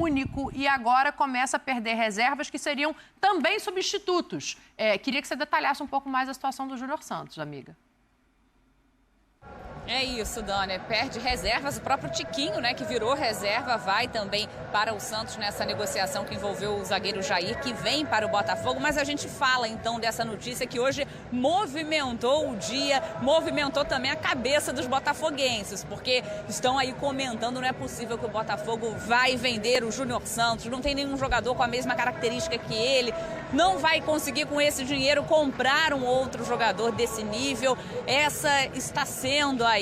único e agora começa a perder reservas que seriam também substitutos. Queria que você detalhasse um pouco mais a situação do Júnior Santos, amiga. É isso, Dani. Perde reservas. O próprio Tiquinho, né, que virou reserva, vai também para o Santos nessa negociação que envolveu o zagueiro Jair, que vem para o Botafogo. Mas a gente fala, então, dessa notícia que hoje movimentou o dia, movimentou também a cabeça dos botafoguenses, porque estão aí comentando, não é possível que o Botafogo vai vender o Júnior Santos, não tem nenhum jogador com a mesma característica que ele, não vai conseguir com esse dinheiro comprar um outro jogador desse nível. Essa está sendo aí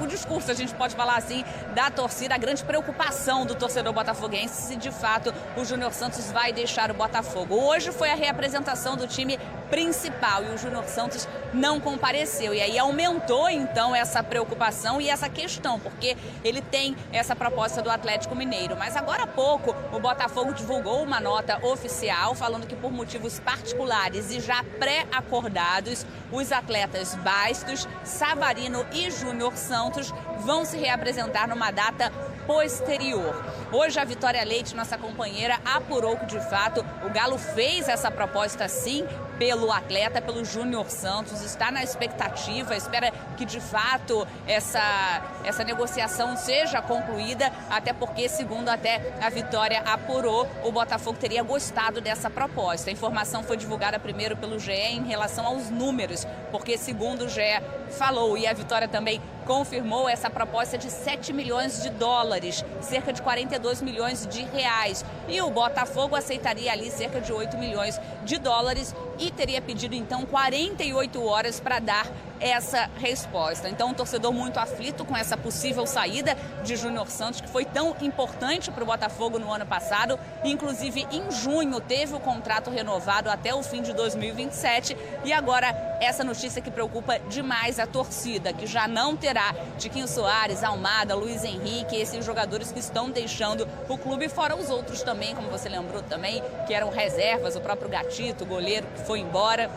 o discurso, a gente pode falar assim, da torcida, a grande preocupação do torcedor botafoguense se de fato o Júnior Santos vai deixar o Botafogo. Hoje foi a reapresentação do time principal e o Júnior Santos não compareceu. E aí aumentou então essa preocupação e essa questão, porque ele tem essa proposta do Atlético Mineiro. Mas agora há pouco o Botafogo divulgou uma nota oficial falando que por motivos particulares e já pré-acordados, os atletas Bastos, Savarino e Júnior Santos vão se reapresentar numa data posterior. Hoje a Vitória Leite, nossa companheira, apurou que de fato o Galo fez essa proposta sim pelo atleta, pelo Júnior Santos, está na expectativa, espera que de fato essa negociação seja concluída, até porque, segundo até a Vitória apurou, o Botafogo teria gostado dessa proposta. A informação foi divulgada primeiro pelo GE em relação aos números, porque segundo o GE falou e a Vitória também confirmou essa proposta de 7 milhões de dólares, cerca de 42 milhões de reais. E o Botafogo aceitaria ali cerca de 8 milhões de dólares e teria pedido então 48 horas para dar essa resposta. Então, um torcedor muito aflito com essa possível saída de Júnior Santos, que foi tão importante para o Botafogo no ano passado. Inclusive, em junho, teve o contrato renovado até o fim de 2027. E agora, essa notícia que preocupa demais a torcida, que já não terá Tiquinho Soares, Almada, Luiz Henrique, esses jogadores que estão deixando o clube, fora os outros também, como você lembrou também, que eram reservas, o próprio Gatito, o goleiro que foi embora.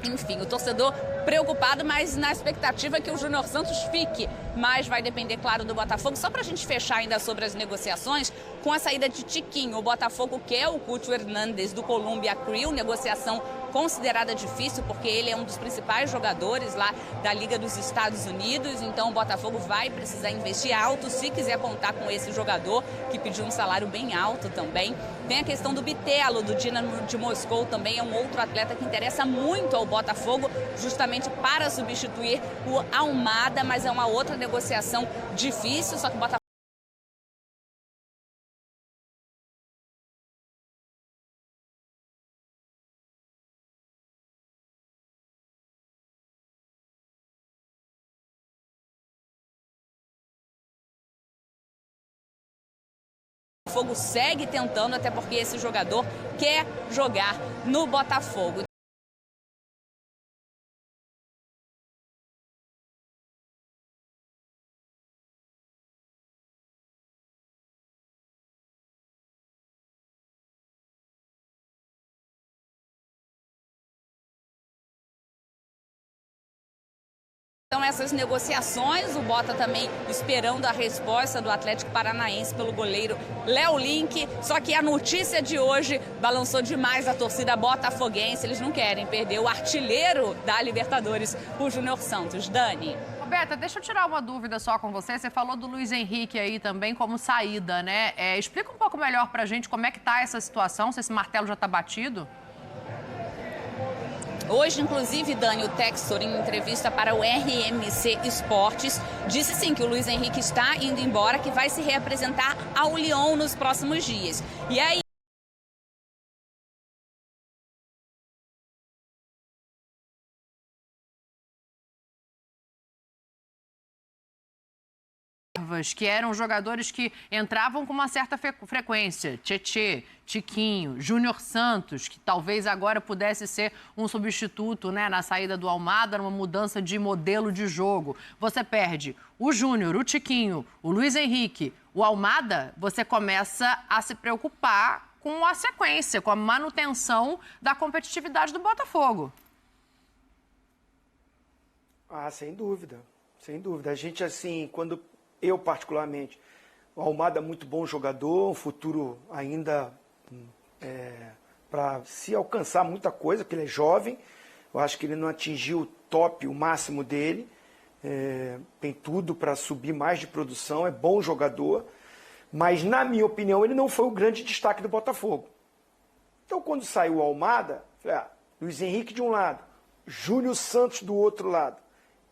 Enfim, o torcedor preocupado, mas na expectativa que o Júnior Santos fique. Mas vai depender, claro, do Botafogo. Só para a gente fechar ainda sobre as negociações, com a saída de Tiquinho, o Botafogo quer o Cucho Hernández do Columbia Crew, negociação considerada difícil, porque ele é um dos principais jogadores lá da Liga dos Estados Unidos, então o Botafogo vai precisar investir alto se quiser contar com esse jogador, que pediu um salário bem alto também. Tem a questão do Bitelo, do Dinamo de Moscou, também é um outro atleta que interessa muito ao Botafogo, justamente para substituir o Almada, mas é uma outra negociação difícil, só que o Botafogo segue tentando, até porque esse jogador quer jogar no Botafogo. Então essas negociações, o Bota também esperando a resposta do Atlético Paranaense pelo goleiro Léo Link, só que a notícia de hoje balançou demais a torcida botafoguense, eles não querem perder o artilheiro da Libertadores, o Júnior Santos. Dani. Roberta, deixa eu tirar uma dúvida só com você, você falou do Luiz Henrique aí também como saída, né? Explica um pouco melhor pra gente como é que tá essa situação, se esse martelo já tá batido. Hoje, inclusive, Dani, o Textor, em entrevista para o RMC Esportes, disse sim que o Luiz Henrique está indo embora, que vai se reapresentar ao Lyon nos próximos dias. E aí que eram jogadores que entravam com uma certa frequência, Tietê, Tiquinho, Júnior Santos, que talvez agora pudesse ser um substituto, né, na saída do Almada, numa mudança de modelo de jogo. Você perde o Júnior, o Tiquinho, o Luiz Henrique, o Almada, você começa a se preocupar com a sequência, com a manutenção da competitividade do Botafogo. Ah, sem dúvida, sem dúvida. A gente, assim, eu particularmente, O Almada é muito bom jogador, um futuro ainda para se alcançar muita coisa, porque ele é jovem. Eu acho que ele não atingiu o top, o máximo dele. Tem tudo para subir mais de produção, é bom jogador. Mas, na minha opinião, ele não foi o grande destaque do Botafogo. Então, quando saiu o Almada, falei, Luiz Henrique de um lado, Júnior Santos do outro lado,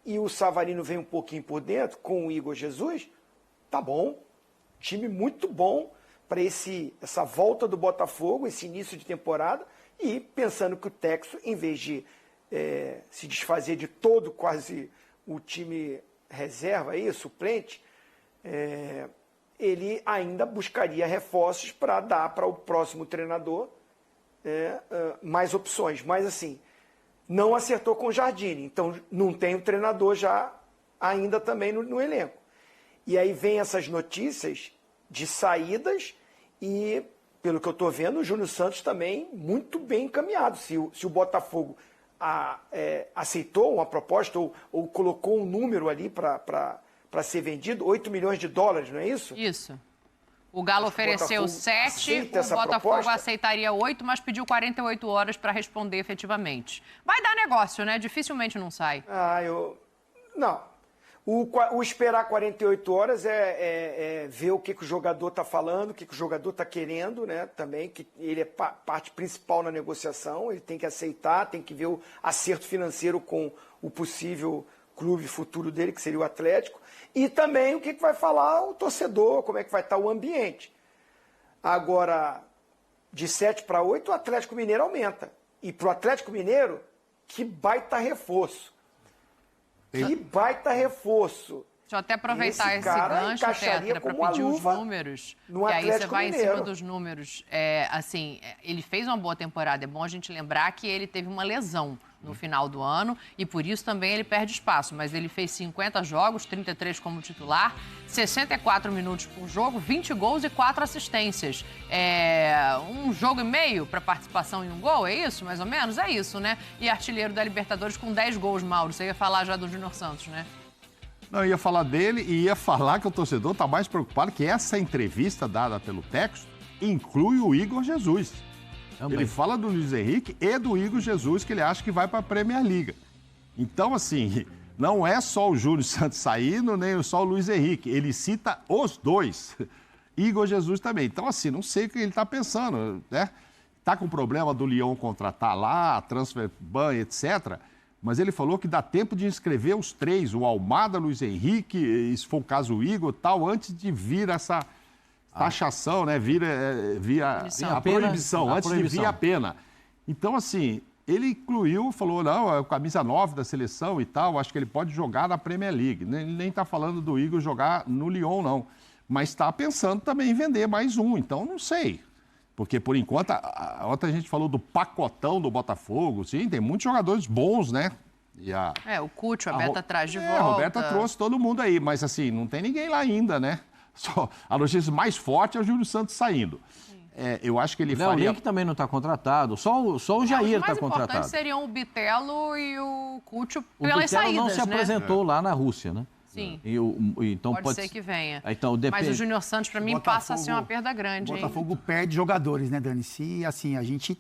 e o Savarino vem um pouquinho por dentro, com o Igor Jesus, tá bom. Time muito bom para essa volta do Botafogo, esse início de temporada, e pensando que o Texo, em vez de se desfazer de todo quase o time reserva, suplente, ele ainda buscaria reforços para dar para o próximo treinador mais opções. Mas assim, não acertou com o Jardine, então não tem o treinador já ainda também no elenco. E aí vem essas notícias de saídas e, pelo que eu estou vendo, o Júnior Santos também muito bem encaminhado. Se o Botafogo aceitou uma proposta ou colocou um número ali para ser vendido, 8 milhões de dólares, não é isso? Isso. O Galo ofereceu 7, o Botafogo aceitaria 8, mas pediu 48 horas para responder efetivamente. Vai dar negócio, né? Dificilmente não sai. Não. O esperar 48 horas é ver o que o jogador está falando, o que o jogador está querendo, né? Também, que ele é parte principal na negociação, ele tem que aceitar, tem que ver o acerto financeiro com o possível clube futuro dele, que seria o Atlético, e também o que vai falar o torcedor, como é que vai estar o ambiente. Agora, de 7 para 8, o Atlético Mineiro aumenta. E para o Atlético Mineiro, que baita reforço. Que baita reforço. Deixa eu até aproveitar esse gancho, Tetra, para pedir os números. E aí você vai em cima dos números. Ele fez uma boa temporada. É bom a gente lembrar que ele teve uma lesão no final do ano e por isso também ele perde espaço. Mas ele fez 50 jogos, 33 como titular, 64 minutos por jogo, 20 gols e 4 assistências. Um jogo e meio para participação em um gol, é isso? Mais ou menos? É isso, né? E artilheiro da Libertadores com 10 gols, Mauro. Você ia falar já do Júnior Santos, né? Não, eu ia falar dele e ia falar que o torcedor está mais preocupado que essa entrevista dada pelo Texto inclui o Igor Jesus. Também. Ele fala do Luiz Henrique e do Igor Jesus, que ele acha que vai para a Premier League. Então, assim, não é só o Júnior Santos saindo, nem só o Luiz Henrique. Ele cita os dois. Igor Jesus também. Então, assim, não sei o que ele está pensando, né? Está com problema do Lyon contratar lá, transfer ban, etc., mas ele falou que dá tempo de inscrever os 3, o Almada, Luiz Henrique, se for o caso o Igor, tal, antes de vir essa taxação, né? Vir a proibição, antes de vir a pena. Então, assim, ele incluiu, falou, não, é o camisa 9 da seleção e tal, acho que ele pode jogar na Premier League. Ele nem está falando do Igor jogar no Lyon, não. Mas está pensando também em vender mais um, então não sei. Porque, por enquanto, ontem a gente falou do pacotão do Botafogo, sim, tem muitos jogadores bons, né? O Cúcio, a Beta traz de volta. A Roberta trouxe todo mundo aí, mas assim, não tem ninguém lá ainda, né? Só a notícia mais forte é o Júlio Santos saindo. Eu acho que ele faria... O Nick também não está contratado, só o Jair está contratado. Os mais importantes seriam o Bitelo e o Cúcio pelas saídas, né? O Bitelo não se apresentou lá na Rússia, né? Sim. Então pode ser que venha. Então, mas o Júnior Santos, para mim, passa a ser uma perda grande. O Botafogo perde jogadores, né, Dani? Se, assim, a gente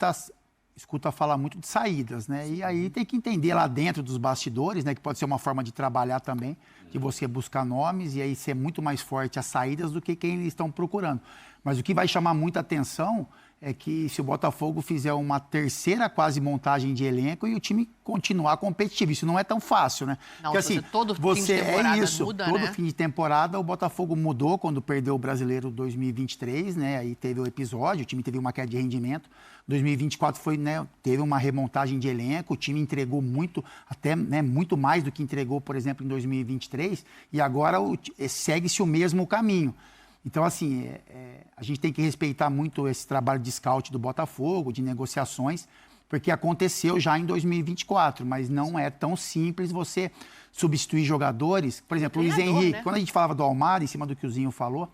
escuta falar muito de saídas, né? E aí tem que entender lá dentro dos bastidores, né? Que pode ser uma forma de trabalhar também, de você buscar nomes e aí ser muito mais forte as saídas do que quem eles estão procurando. Mas o que vai chamar muita atenção é que se o Botafogo fizer uma terceira quase montagem de elenco e o time continuar competitivo, isso não é tão fácil, né? Não, porque assim, todo fim de temporada muda, todo né? fim de temporada o Botafogo mudou quando perdeu o Brasileiro 2023, né? Aí teve o episódio, o time teve uma queda de rendimento. 2024 foi, né, teve uma remontagem de elenco, o time entregou muito, até, né, muito mais do que entregou, por exemplo, em 2023, e agora segue-se o mesmo caminho. Então, assim, a gente tem que respeitar muito esse trabalho de scout do Botafogo, de negociações, porque aconteceu já em 2024, mas não é tão simples você substituir jogadores. Por exemplo, o Luiz Henrique, né? Quando a gente falava do Almada, em cima do que o Zinho falou,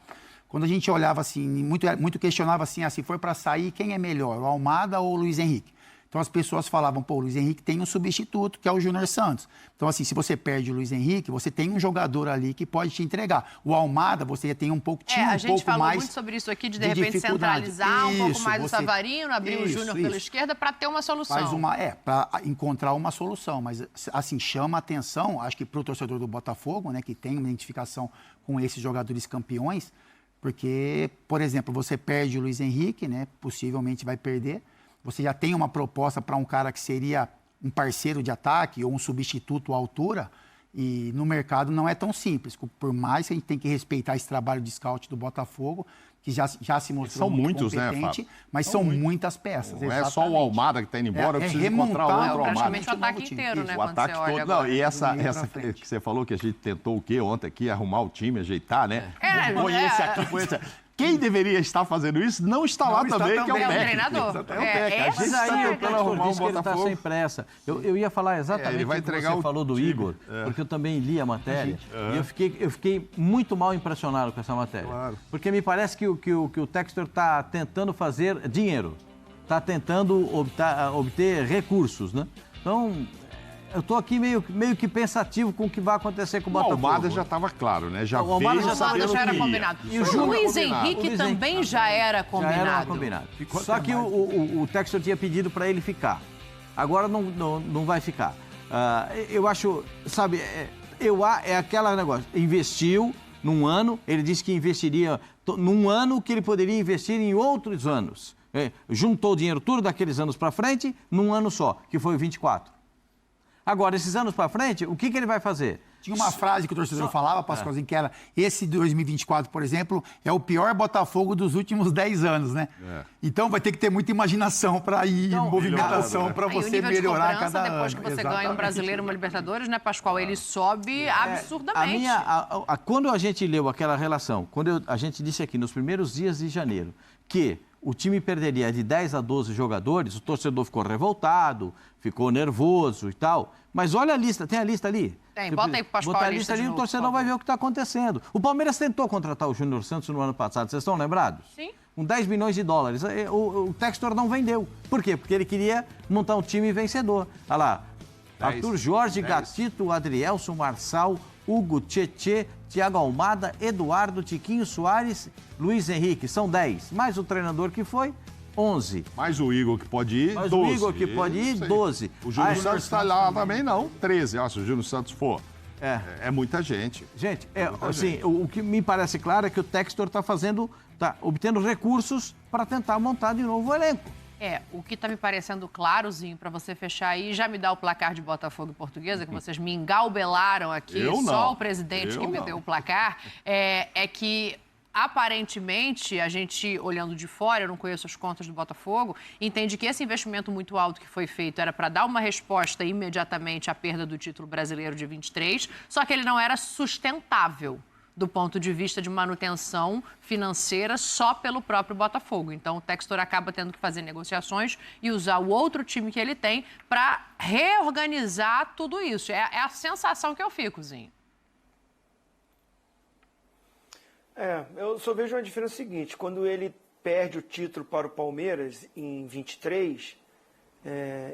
quando a gente olhava assim, muito questionava assim, se for para sair, quem é melhor, o Almada ou o Luiz Henrique? Então as pessoas falavam, pô, o Luiz Henrique tem um substituto, que é o Júnior Santos. Então, assim, se você perde o Luiz Henrique, você tem um jogador ali que pode te entregar. O Almada, você tem um pouco, tinha um pouco mais. A gente falou muito sobre isso aqui, de repente centralizar um pouco mais o Savarino, abrir o Júnior pela esquerda para ter uma solução. Para encontrar uma solução. Mas, assim, chama a atenção, acho que para o torcedor do Botafogo, né, que tem uma identificação com esses jogadores campeões, porque, por exemplo, você perde o Luiz Henrique, né, possivelmente vai perder. Você já tem uma proposta para um cara que seria um parceiro de ataque ou um substituto à altura, e no mercado não é tão simples. Por mais que a gente tem que respeitar esse trabalho de scout do Botafogo, que já se mostrou muito competente, mas são muitas peças. Não é só o Almada que está indo embora, eu preciso encontrar outro Almada. Praticamente o ataque inteiro, né? O ataque todo. Não, e essa que você falou, que a gente tentou o quê ontem aqui? Arrumar o time, ajeitar, né? Põe esse aqui, põe esse aqui. Quem deveria estar fazendo isso não está lá também, que é o técnico. Treinador. É o técnico. A gente está tentando arrumar um Botafogo. Ele está sem pressa. Eu ia falar exatamente o que você falou do Igor, porque eu também li a matéria, e eu fiquei muito mal impressionado com essa matéria. Claro. Porque me parece que o Textor está tentando fazer dinheiro, está tentando obter recursos, né? Então, eu estou aqui meio que pensativo com o que vai acontecer com o Botafogo. O Almada já estava claro, né? Já o Almada já era combinado. E o Luiz Henrique também já era combinado. Já era combinado. Só que o Textor tinha pedido para ele ficar. Agora não vai ficar. Eu acho, sabe, é aquele negócio. Investiu num ano, ele disse que investiria num ano que ele poderia investir em outros anos. Juntou o dinheiro tudo daqueles anos para frente num ano só, que foi o 24. Agora, esses anos para frente, o que ele vai fazer? Tinha uma frase que o torcedor falava, Pascoalzinho, que era: esse 2024, por exemplo, é o pior Botafogo dos últimos 10 anos, né? Então vai ter que ter muita imaginação para ir em movimentação, para você melhorar cada ano. Depois que você ganha um brasileiro, uma Libertadores, né, Pascoal? Ele sobe absurdamente. Quando a gente leu aquela relação, quando a gente disse aqui nos primeiros dias de janeiro que o time perderia de 10 a 12 jogadores, o torcedor ficou revoltado, ficou nervoso e tal. Mas olha a lista, tem a lista ali? Tem, bota aí pro Pascoal a lista ali, o torcedor vai ver o que está acontecendo. O Palmeiras tentou contratar o Júnior Santos no ano passado, vocês estão lembrados? Sim. Com 10 milhões de dólares. O Textor não vendeu. Por quê? Porque ele queria montar um time vencedor. Olha lá, Arthur Jorge, Gatito, Adrielson, Marçal, Hugo, Tietê, Thiago Almada, Eduardo, Tiquinho Soares, Luiz Henrique. São 10. Mais o treinador que foi, 11. Mais o Igor que pode ir, mais 12. O Igor que pode ir, 12. O Júnior Santos está lá também, não. 13, se o Júnior Santos for. É muita gente. Gente, o que me parece claro é que o Textor está obtendo recursos para tentar montar de novo o elenco. O que está me parecendo clarozinho, para você fechar aí, já me dá o placar de Botafogo e Portuguesa, que vocês me engalbelaram aqui, só o presidente que me deu o placar, é que aparentemente, a gente, olhando de fora, eu não conheço as contas do Botafogo, entende que esse investimento muito alto que foi feito era para dar uma resposta imediatamente à perda do título brasileiro de 23, só que ele não era sustentável do ponto de vista de manutenção financeira só pelo próprio Botafogo. Então, o Textor acaba tendo que fazer negociações e usar o outro time que ele tem para reorganizar tudo isso. É a sensação que eu fico, Zinho. Eu só vejo uma diferença seguinte: quando ele perde o título para o Palmeiras em 23,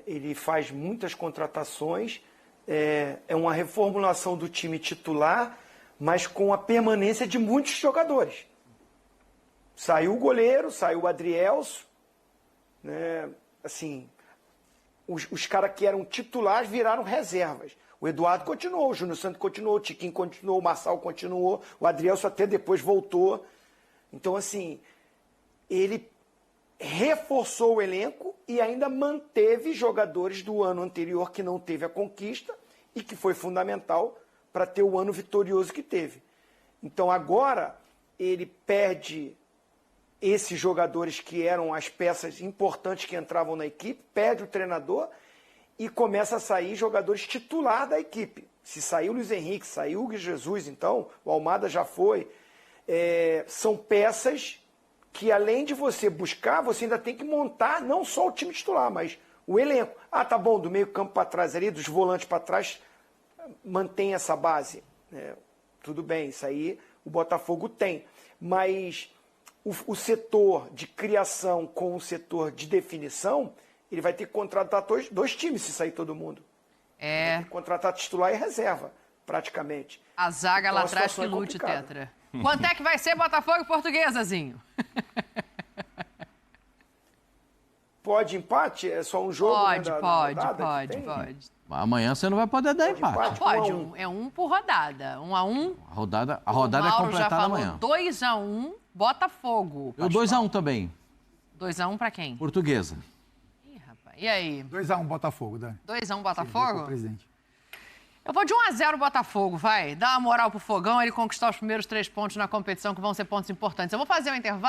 ele faz muitas contratações, é uma reformulação do time titular, mas com a permanência de muitos jogadores. Saiu o goleiro, saiu o Adrielson, né? Assim, os caras que eram titulares viraram reservas. O Eduardo continuou, o Júnior Santos continuou, o Tiquinho continuou, o Marçal continuou, o Adrielson até depois voltou. Então, assim, ele reforçou o elenco e ainda manteve jogadores do ano anterior que não teve a conquista e que foi fundamental para ter o ano vitorioso que teve. Então, agora, ele perde esses jogadores que eram as peças importantes que entravam na equipe, perde o treinador e começa a sair jogadores titular da equipe. Se saiu o Luiz Henrique, saiu o Hugo Jesus, então, o Almada já foi. São peças que, além de você buscar, você ainda tem que montar não só o time titular, mas o elenco. Tá bom, do meio campo para trás ali, dos volantes para trás, mantém essa base. Tudo bem, isso aí o Botafogo tem. Mas o setor de criação com o setor de definição, ele vai ter que contratar dois times se sair todo mundo. Vai ter que contratar titular e reserva, praticamente. A zaga Então, lá a atrás que situação é lute, complicada. Tetra. Quanto é que vai ser Botafogo e Portuguesazinho? Pode empate? É só um jogo? Pode, né, pode. Amanhã você não vai poder dar empate. Pode, 1 a 1. é um por rodada. 1 a 1. A rodada é completada amanhã. 2 a 1, Botafogo. Eu 2-1 também. 2 a 1 pra quem? Portuguesa. Ih, rapaz. E aí? 2x1 Botafogo, Dani. 2 a 1 Sim, Botafogo? presidente. Eu vou de 1 a 0 Botafogo, vai. Dá uma moral pro Fogão, ele conquistar os primeiros 3 pontos na competição, que vão ser pontos importantes. Eu vou fazer um intervalo.